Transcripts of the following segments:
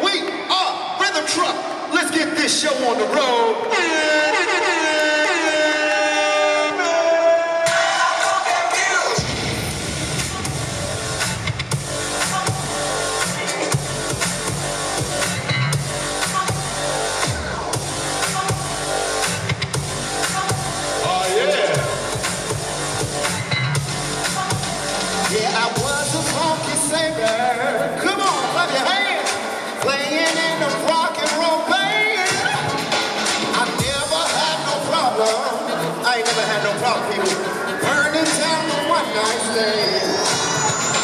We are Rhythm Truck. Let's get this show on the road. Yeah, I was a funky singer. Come on, clap your hands. Playing in a rock and roll band. I never had no problem. I ain't never had no problem, people. Burning down the one night stand.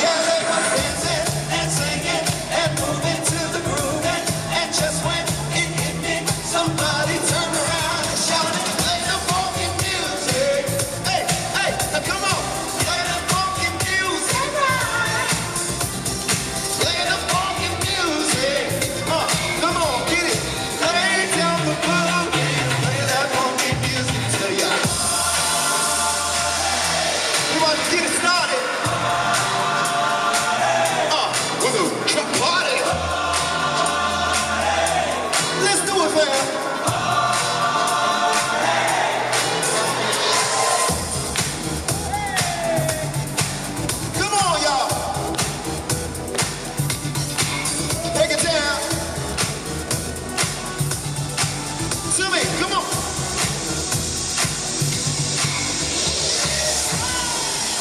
Yeah, they were dancing and singing and moving to the groove. And just when it hit me, somebody turned around and shouted, play the funky music. Hey, hey, now come on.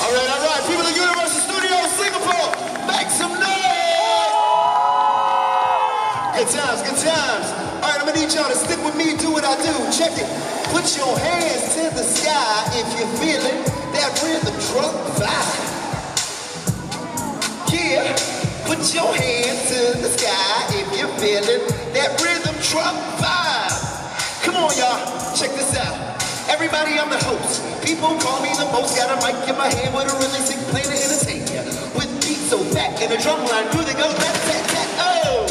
All right, people of Universal Studios, Singapore, make some noise! Good times, good times. All right, I'm gonna need y'all to stick with me, do what I do. Check it. Put your hands to the sky if you're feeling that Rhythm Truck vibe. Yeah, put your hands to the sky if you're feeling that Rhythm Truck vibe. Come on, y'all, check this out. Everybody, I'm the host. People call me the most. Got a mic in my hand with a really sick play to entertain ya. With beats so fat and a drum line through the go tat tat tat. Oh!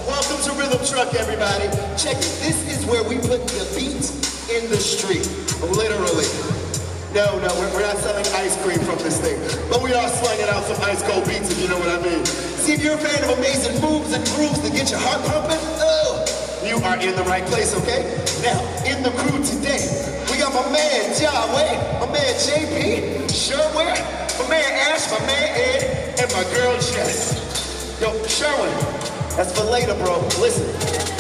Welcome to Rhythm Truck, everybody. Check it. This is where we put the beats in the street. Literally. No, we're not selling ice cream from this thing. But we are slinging out some ice cold beats, if you know what I mean. See, if you're a fan of amazing moves and grooves that get your heart pumping, oh! You are in the right place, okay? Now, in the crew today, we got my man Yahweh, my man JP, Sherwin, my man Ash, my man Ed, and my girl Jess. Yo, Sherwin, that's for later, bro. Listen,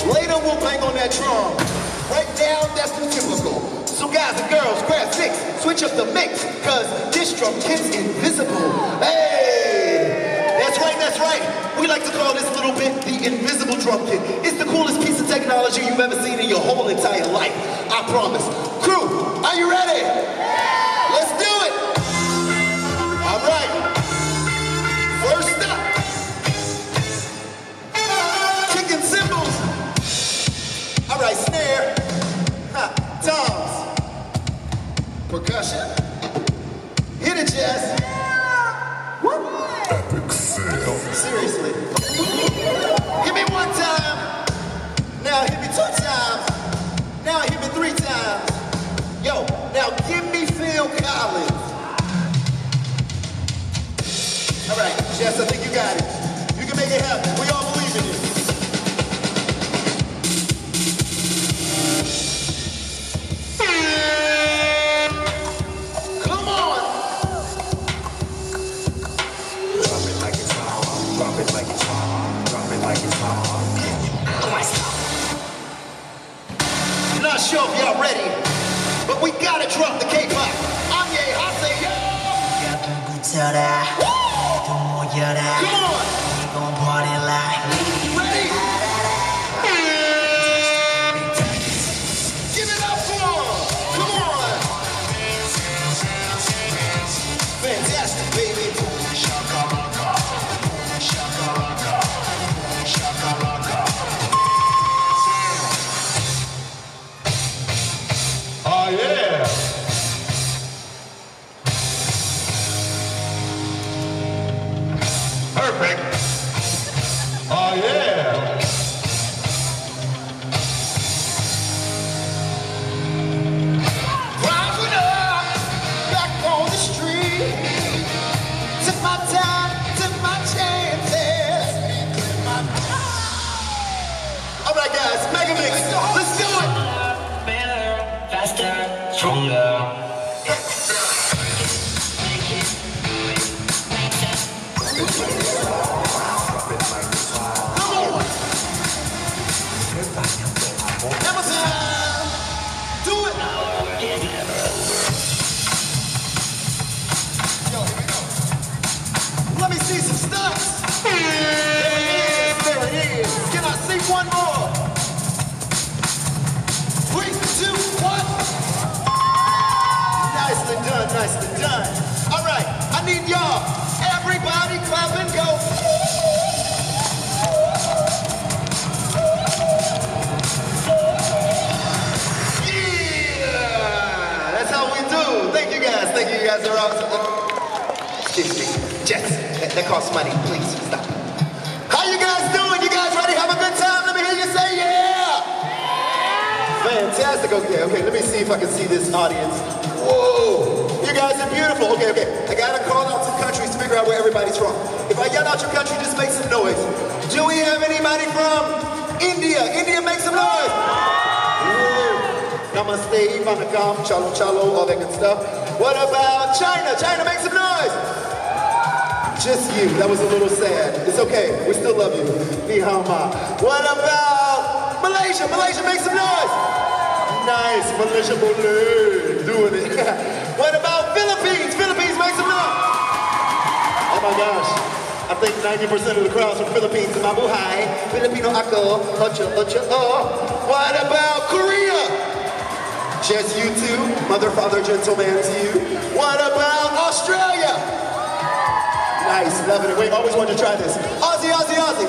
later we'll bang on that drum. Right now, that's the typical. So guys and girls, grab six, switch up the mix, cause this drum kit's invisible. Hey! That's right. We like to call this little bit the invisible drum kit. It's the coolest piece of technology you've ever seen in your whole entire life. I promise. Crew, are you ready? Yeah. Let's do it. All right. First up. Kicking cymbals. All right, snare. Toms. Percussion. Hit it, Jess. Epic fail. Seriously. Hit me one time. Now hit me 2 times. Now hit me 3 times. Yo, now give me Phil Collins. All right, Jess, I think you got it. You can make it happen. We all believe in you. Not sure if y'all ready, but we gotta drop the K-pop. I'm Ye, I say yo. Come on. Ready? Give it up for 'em. Come on. Fantastic, baby. Shakalaka. Shakalaka. Shakalaka. Oh yeah. Perfect. Oh yeah. Driving up, back on the street. Took my time, took my chances. All right, guys, Mega Mix. Let's do it. Better, faster, stronger. Let me see some stunts. There it is. Can I see one more? 3, 2, 1. Nicely done, nicely done. All right, I need y'all. Everybody clap and go. Yeah, that's how we do. Thank you guys. Thank you guys are awesome. Excuse me. Jess, that costs money. Please stop. How you guys doing? You guys ready? Have a good time? Let me hear you say yeah. Fantastic. Okay. Let me see if I can see this audience. Whoa. You guys are beautiful. Okay. I gotta call out some countries to figure out where everybody's from. If I yell out your country, just make some noise. Do we have anybody from India? India, make some noise. Namaste, Vanakam, Chalo Chalo, all that good stuff. What about China? China, make some noise. Just you. That was a little sad. It's okay. We still love you. Ni hao ma. What about Malaysia? Malaysia, make some noise. Nice. Malaysia, boleh. Doing it. What about Philippines? Philippines, make some noise. Oh my gosh. I think 90% of the crowd's from Philippines. Mabuhay. Filipino ako. Ocho, ocho, oh. What about Korea? Just you two. Mother, father, gentleman to you. What about Australia? Nice, loving it. Wait, always wanted to try this. Aussie, Aussie, Aussie.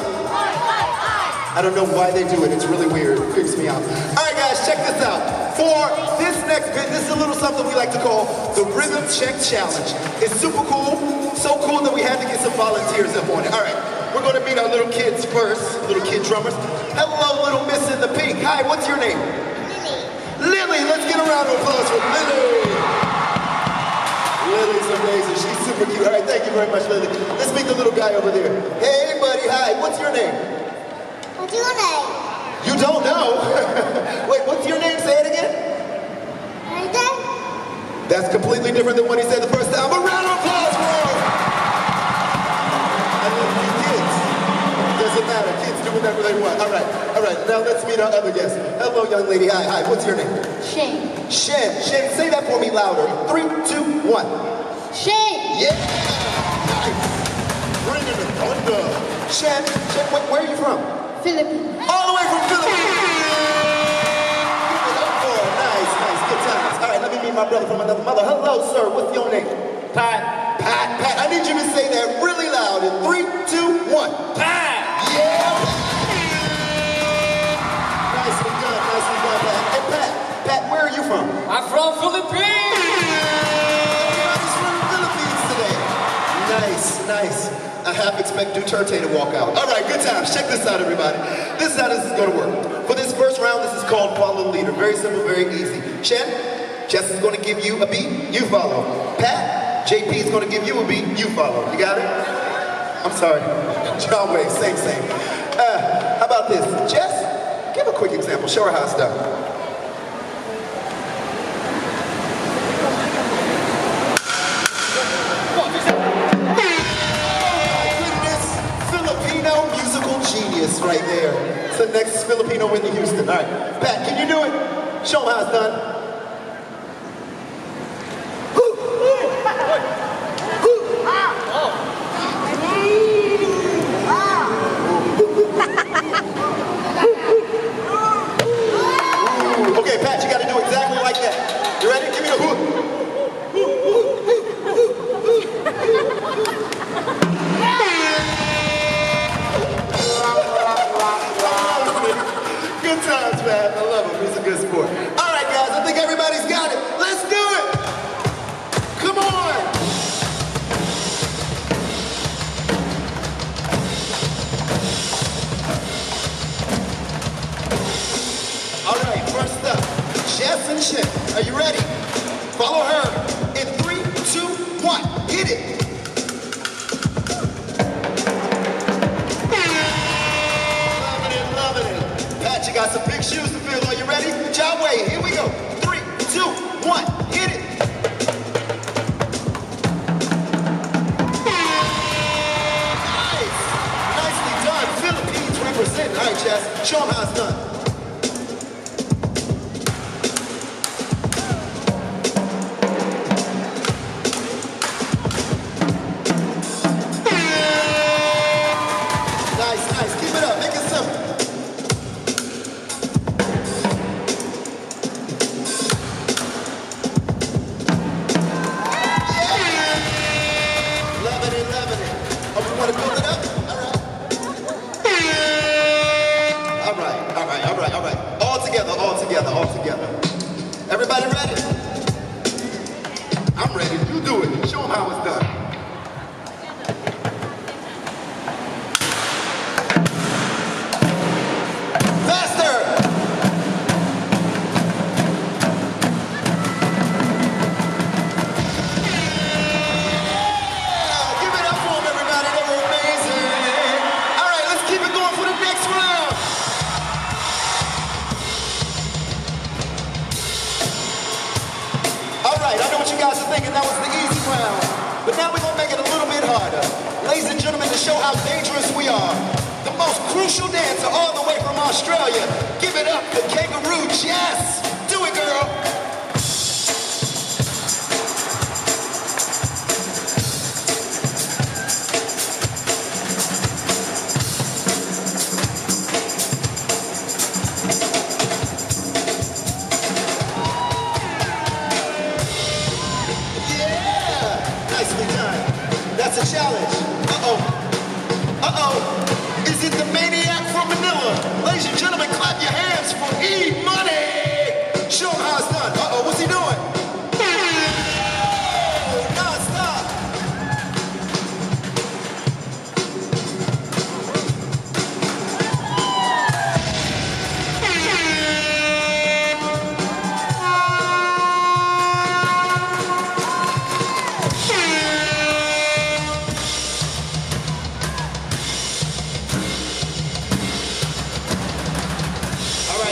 I don't know why they do it. It's really weird. It creeps me out. All right, guys, check this out. For this next bit, this is a little something we like to call the Rhythm Check Challenge. It's super cool. So cool that we had to get some volunteers up on it. All right, we're going to meet our little kids first, little kid drummers. Hello, little miss in the pink. Hi, what's your name? Lily. Lily, let's get a round of applause for Lily. Lily's amazing. She's super cute. All right, thank you very much, Lily. Let's meet the little guy over there. Hey, buddy. Hi. What's your name? What's your name? You don't know? Wait, what's your name? Say it again. Anything? That's completely different than what he said the first time. A round of applause for him. I love you kids. Doesn't matter. Kids do whatever they want. All right. Now let's meet our other guest. Hello, young lady. Hi. What's your name? Shane. Shen, say that for me louder. 3, 2, 1. Shane. Yeah! Nice. Bringing the thunder. Shen, where are you from? Philippines. All the way from Philippines. Give it up for her. Nice. Good times. All right, let me meet my brother from another mother. Hello, sir. What's your name? Pat. I need you to say that really loud in 3, 2, 1. Pat! Yeah! Nicely done, Pat. Hey, Pat, where are you from? I'm from Philippines! Everybody's from the Philippines today. Nice. I half expect Duterte to walk out. All right, good times. Check this out, everybody. This is how this is going to work. For this first round, this is called follow the leader. Very simple, very easy. Shen, Jess is going to give you a beat, you follow. Pat, JP is going to give you a beat, you follow. You got it? I'm sorry. John Way, same. How about this? Jess, give a quick example. Show her how it's done. Right there. So next is Filipino Whitney Houston. All right, Pat, can you do it? Show them how it's done. Okay, Pat, you got to do exactly like that. You ready? Give me the hook. Good times, man. I love him. He's a good sport. All right, guys. I think everybody's got it. Let's do it. Come on. All right, first up, Jess and Shin. Are you ready? Follow her in 3, 2, 1. Hit it. Loving it. Pat, you got some big shoes to fill. Are you ready? John Wayne, here we go. 3, 2, 1. Hit it. Nice. Nicely done. Philippines representing. All right, Jess. Show them how it's done. All together. Everybody ready? I'm ready. You do it. Show them how it's done. Faster! Give it up for them, everybody. They were amazing. All right, let's keep it going for the next round. Alright, I know what you guys are thinking, that was the easy round. But now we're gonna make it a little bit harder. Ladies and gentlemen, to show how dangerous we are, the most crucial dancer all the way from Australia. Give it up for Kangaroo Jess. Do it, girl. That's a challenge. Uh-oh. Uh-oh. Is it the maniac from Manila? Ladies and gentlemen, clap your hands for E-Money. Show him how it's done. Uh-oh, what's he doing? Oh, non-stop.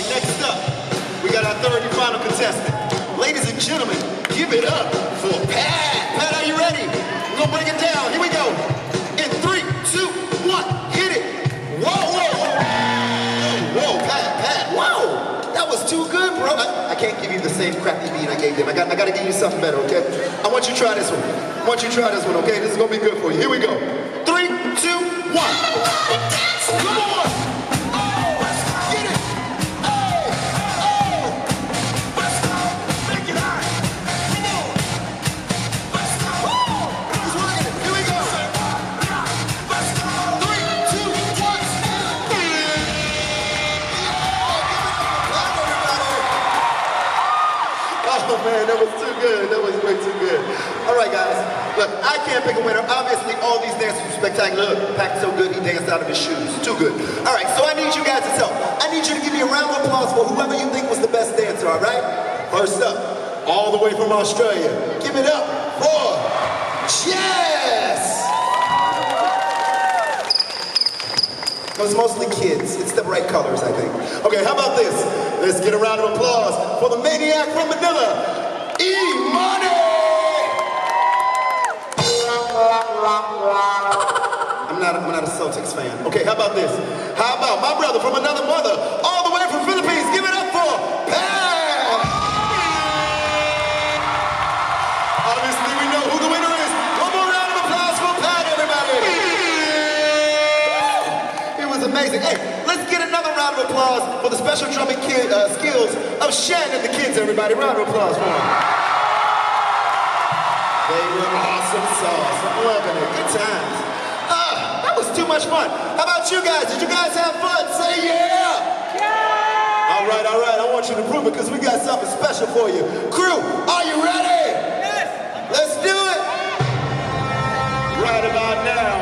Next up, we got our third and final contestant. Ladies and gentlemen, give it up for Pat. Pat, are you ready? We're gonna break it down. Here we go. In 3, 2, 1, hit it. Whoa, whoa, whoa. Whoa, Pat, whoa. That was too good, bro. I can't give you the same crappy beat I gave them. I gotta give you something better, okay? I want you to try this one. Okay? This is gonna be good for you. Here we go. 3, 2, 1. Come on. Oh man, that was too good. That was way too good. All right, guys. Look, I can't pick a winner. Obviously, all these dancers were spectacular. Look, Pat's so good, he danced out of his shoes. Too good. All right, so I need you guys to help. I need you to give me a round of applause for whoever you think was the best dancer, all right? First up, all the way from Australia. Give it up for Jess! It was mostly kids. It's the bright colors, I think. Okay, how about this? Let's get a round of applause for the maniac from Manila, E-Money! I'm not a Celtics fan. Okay, how about this? How about my brother from another mother, all the way from Philippines? Give it up for Pam! Obviously, we know who the winner is. One more round of applause for Pat, everybody. It was amazing. Hey, let's get another round of applause for the special drumming skills of Shen and the kids, everybody. Round of applause for them. They were awesome sauce. I'm loving it. Good times. That was too much fun. How about you guys? Did you guys have fun? Say yeah! Yeah! All right. I want you to prove it because we got something special for you. Crew, are you ready? Yes! Let's do it! Right about now.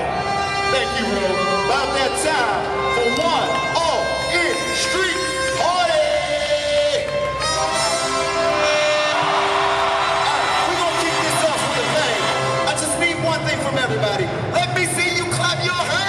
Thank you, Ro. About that time for one all-in street party! We're gonna kick this off with a bang. I just need one thing from everybody. Let me see you clap your hands!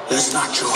It's not true.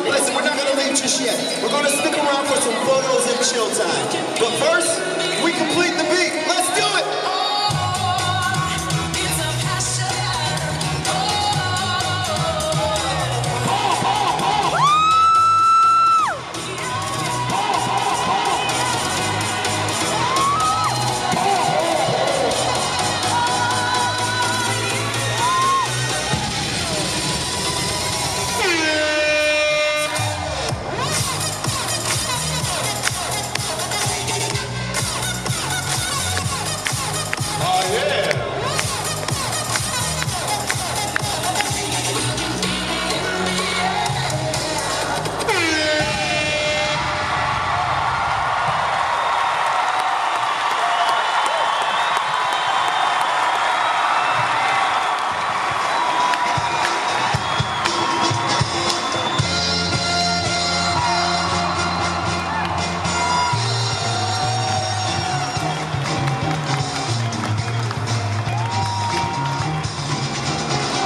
Listen, we're not going to leave just yet. We're going to stick around for some photos and chill time. But first, we complete the beat. Let's do it!